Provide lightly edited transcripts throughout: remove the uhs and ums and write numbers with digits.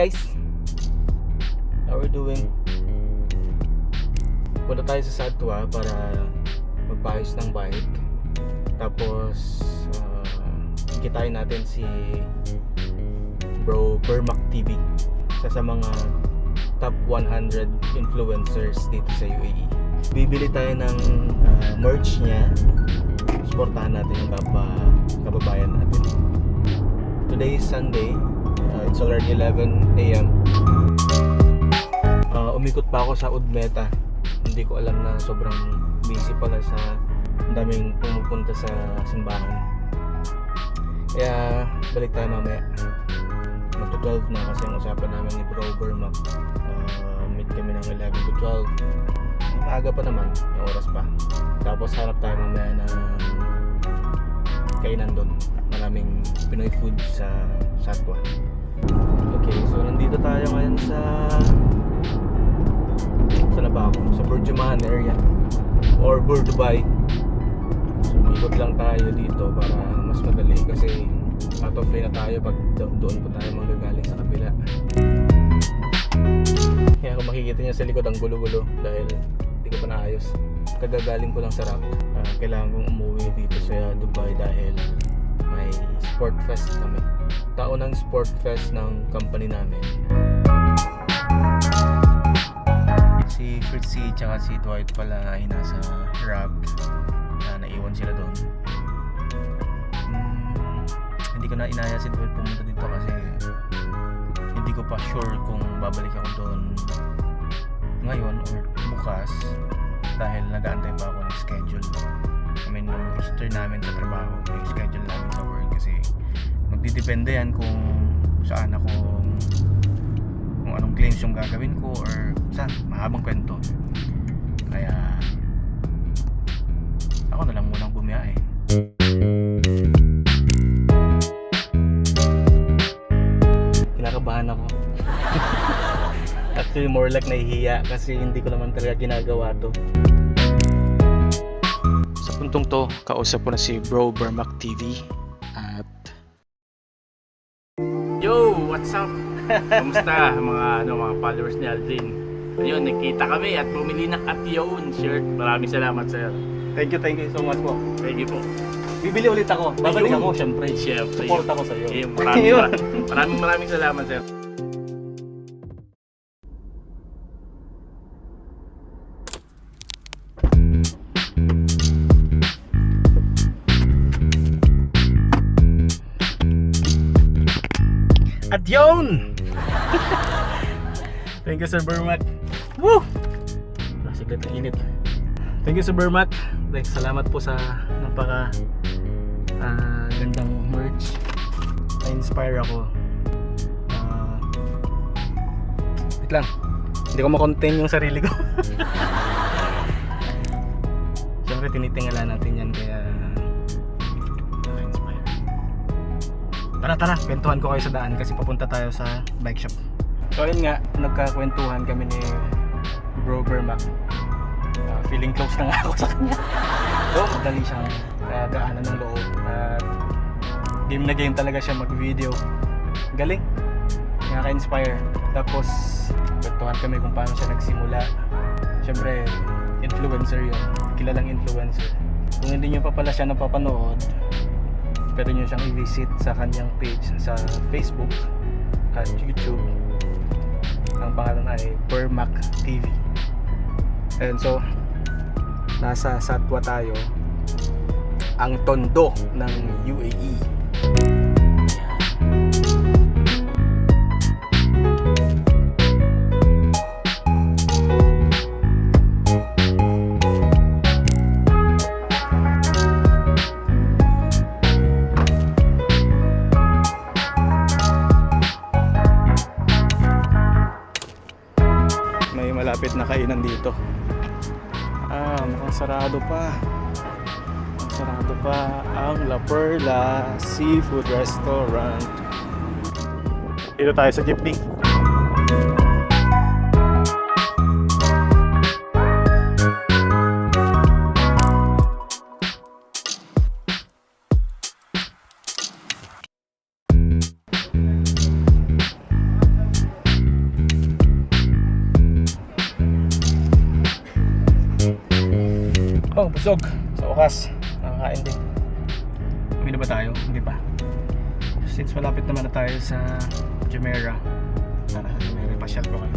guys, how are we doing? Punta tayo sa Satwa para magpaayos ng bike. Tapos kitain natin si Bro Bermac TV, isa sa mga top 100 influencers dito sa UAE. Bibili tayo ng merch niya. Supportahan natin yung kababayan natin. Today is Sunday. It's already 11 AM. Umikot pa ako sa Udmeta. Hindi ko alam na sobrang busy pala sa daming pumupunta sa simbahan. Kaya balik tayo mamaya. Mag-12 na kasi ang usapan namin ni Bro Bermac. Meet kami ng 11 to 12. Maaga pa naman, yung oras pa. Tapos hanap tayo mamaya ng kainan doon. Maraming Pinoy food sa Satwa. Okay, so nandito tayo ngayon sa saan na ba ako? Sa Burjuman area or Bur Dubai. So ikot lang tayo dito para mas madali kasi out of lane na tayo pag doon pa tayo manggagaling sa kabila. Kaya kung makikita niyo sa likod ang gulo-gulo dahil hindi ko pa naayos. Kagagaling ko lang sa ramp. Kailangan kong umuwi dito sa Dubai dahil may sport fest kami. Taunang sport fest ng company namin. Si Fritzy tsaka si Dwight pala ay nasa Rab. Naiwan sila doon. Hindi ko na inaya si Dwight pumunta dito kasi hindi ko pa sure kung babalik ako doon ngayon or bukas dahil nag-aantay pa ako ng schedule. I mean, yung roster namin sa trabaho, yung schedule namin sa work kasi magdidepende yan kung saan ako, kung anong claims yung gagawin ko or saan, mahabang kwento. Kaya ako na lang munang bumiyahe. Kinakabahan ako. Actually more like nahihiya kasi hindi ko naman talaga ginagawa to. Sa puntong to, kausap ko na si Bro Bermac TV at Yo, what's up? Kamusta mga followers ni Aldrin? Ayun, nakita kami at bumili ng Ation shirt. Maraming salamat sir. thank you so much po. Thank you po. Bibili ulit ako. Babalik ako syempre. Support ako sa iyo. Maraming salamat sir. At yun! Thank you Sir Bermac. Woo! Siklet ng init. Thank you Sir Bermac. Salamat po sa napaka gandang merch. Na-inspire ako. Wait lang. Hindi ko makontain yung sarili ko. Siyempre tinitingala natin yan kaya Tara, kwentuhan ko kayo sa daan kasi papunta tayo sa bike shop. So ayun nga, nagkakwentuhan kami ni Bro Bermac. Feeling close na nga ako sa kanya. So, madali siyang kagaanan ng loob. Game na game talaga siya mag-video. Galing. Nakaka-inspire. Tapos, kwentuhan kami kung paano siya nagsimula. Siyempre, influencer yun. Kilalang influencer. Kung hindi nyo pa pala siya napapanood, pwede nyo siyang i-visit sa kanyang page sa Facebook at YouTube. Ang pangalan ay Bermac TV. And so, nasa Satwa tayo, ang tondo ng UAE. Malapit na kainan dito. Mukhang sarado pa. Sarado pa ang La Perla Seafood Restaurant. Dito tayo sa jeepney. Busog. Sa wakas, nakakain din. Uwi na ba tayo? Hindi pa. Since malapit naman na tayo sa Jumeirah, para sa Jumeirah, pasyal ko kayo.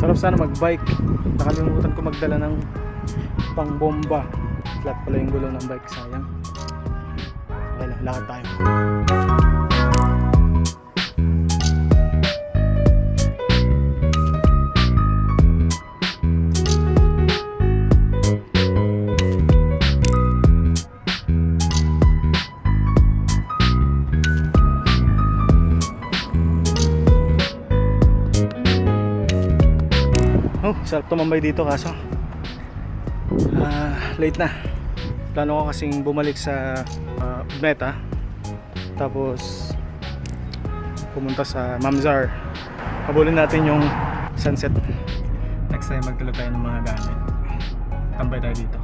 Sarap sana magbike. Nakalimutan ko magdala ng pangbomba. Flat pala yung gulong ng bike, sayang. Okay lang, lakad tayo. Oh, sarap tumambay dito kaso late na. Plano ko kasing bumalik sa Meta, tapos pumunta sa Mamzar. Habulin natin yung sunset. Next time magdala tayo ng mga gamit. Tambay tayo dito.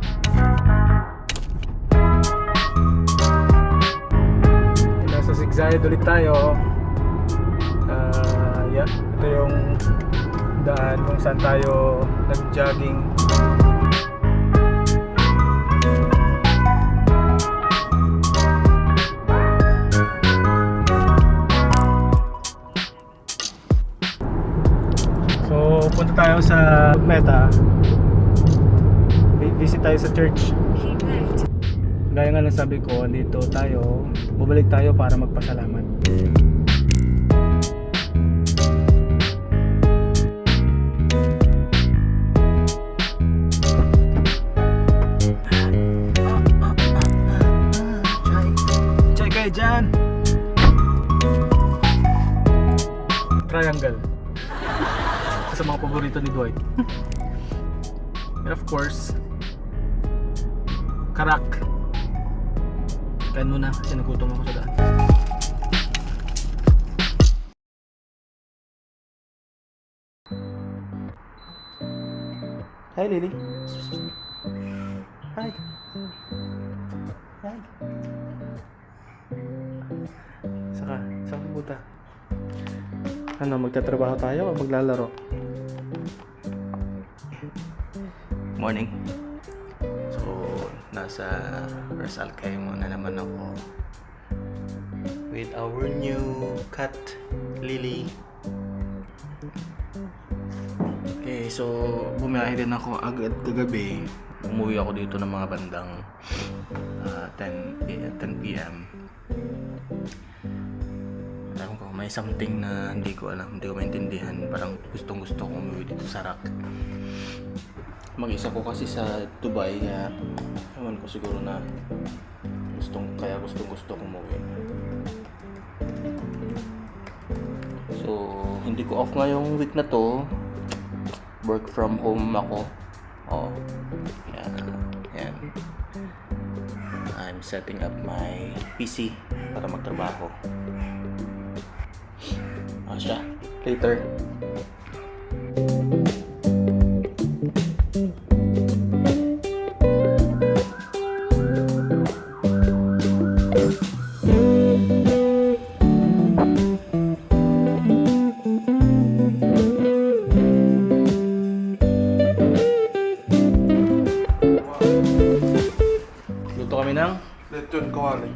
Nasa Zigzag ulit tayo. Yeah, ito yung daan kung saan tayo nag-jogging. So, punta tayo sa Meta. Visit tayo sa church. Gaya nga ng sabi ko, dito tayo, bumalik tayo para magpasalamat. Dyan triangle sa mga paborito ni Dwight. And of course karak. Kain muna kasi nagutom ako sa daan. Hi Lily. Hi. Hi. Saan pupunta? Ano, magtatrabaho tayo o maglalaro? Morning. So, nasa Rizal Quezon na naman ako with our new cat, Lily. Okay, so bumiyahe din ako agad kagabi. Umuwi ako dito ng mga bandang 10 p.m. Alam ko, may something na hindi ko alam, hindi ko maintindihan. Parang gustong gusto kong umuwi dito sa Rak. Mag-isa ko kasi sa Dubai, kaya ewan ko siguro na gustong gusto kong umuwi. So, hindi ko off ngayong week na to. Work from home ako. Oh, yan. I'm setting up my PC para magtrabaho. Siya. Later. Luto kami ng Lechon kawali.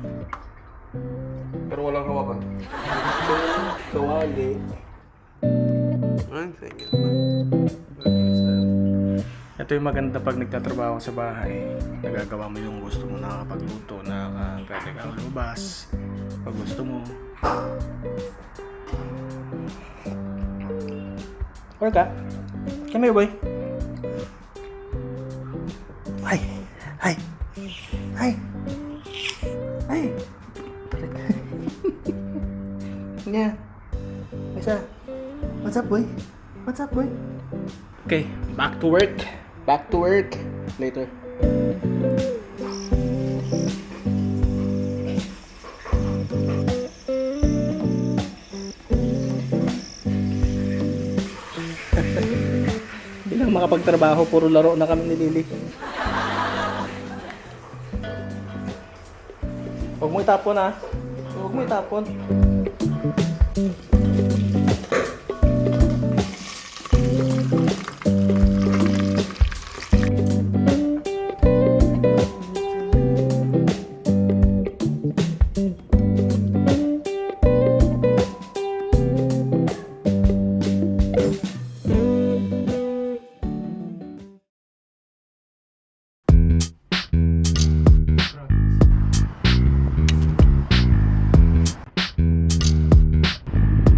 Pero walang hawakan. kawali. Ito yung maganda pag nagtatrabaho sa bahay. Nagagawa mo yung gusto mo, nakakapagluto, pwede kang lumabas pag gusto mo. Wala ka? Come here, boy. Hi! Hi! Hi! Hi! Yeah. What's up, boy? What's up, boy? Okay, back to work. Back to work. Later. Hindi lang makapagtrabaho, puro laro na kami ni Lily. Huwag mo itapon ha. Huwag mo itapon.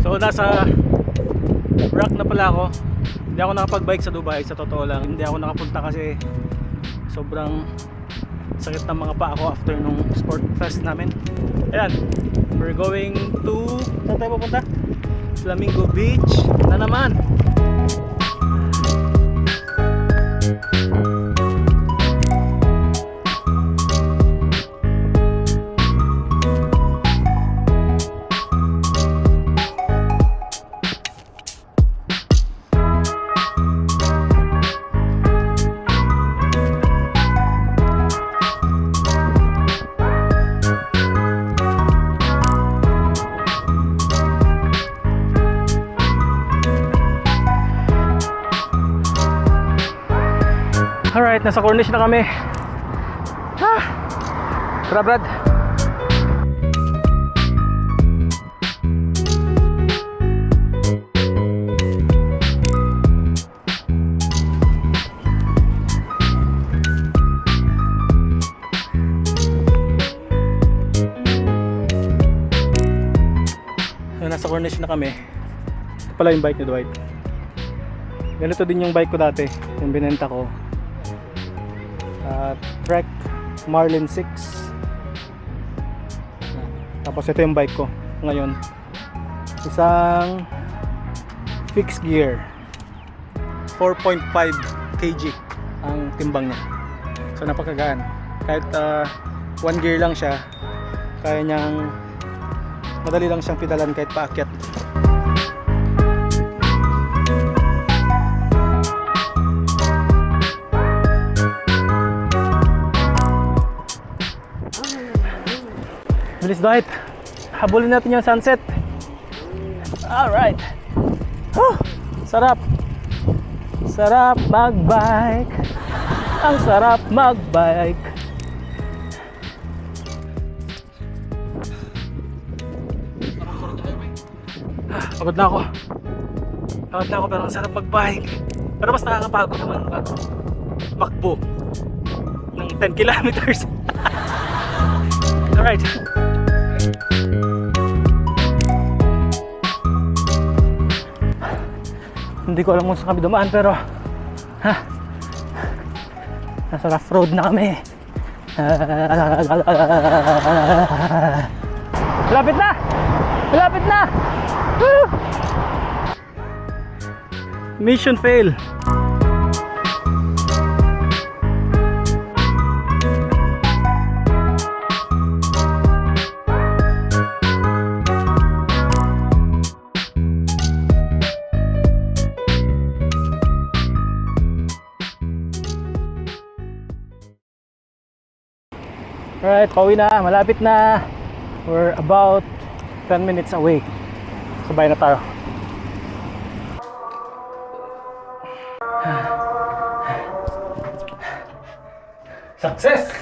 So nasa rock na pala ako. Hindi ako nakapag-bike sa Dubai, sa totoo lang. Hindi ako nakapunta kasi sobrang sakit ng mga paa ko after nung sport fest namin. Ayan, we're going to, saan tayo pupunta? Flamingo Beach na naman. Alright, nasa Cornish na kami. Tara Brad. So, nasa Cornish na kami. Ito pala yung bike ni Dwight. Ganito din yung bike ko dati, yung binenta ko. Trek Marlin 6. Tapos ito yung bike ko ngayon, isang fixed gear, 4.5 kg ang timbang niya. So napakagaan. Kahit 1 gear lang siya, kaya niyang, madali lang siyang pedalan kahit paakyat. Bilis Dwight, habulin natin yung sunset. Alright. Sarap. Sarap magbike. Ang sarap magbike. Pagod na ako. Pagod na ako pero ang sarap magbike. Pero mas nakakapagod naman makbo ng 10 kilometers. Alright. Hindi ko alam kung saan kami dumaan pero nasa rough road na kami. Malapit na! Malapit na! Woo! Mission fail. Alright, pauwi na, malapit na. We're about 10 minutes away. Sabay na tayo. Success!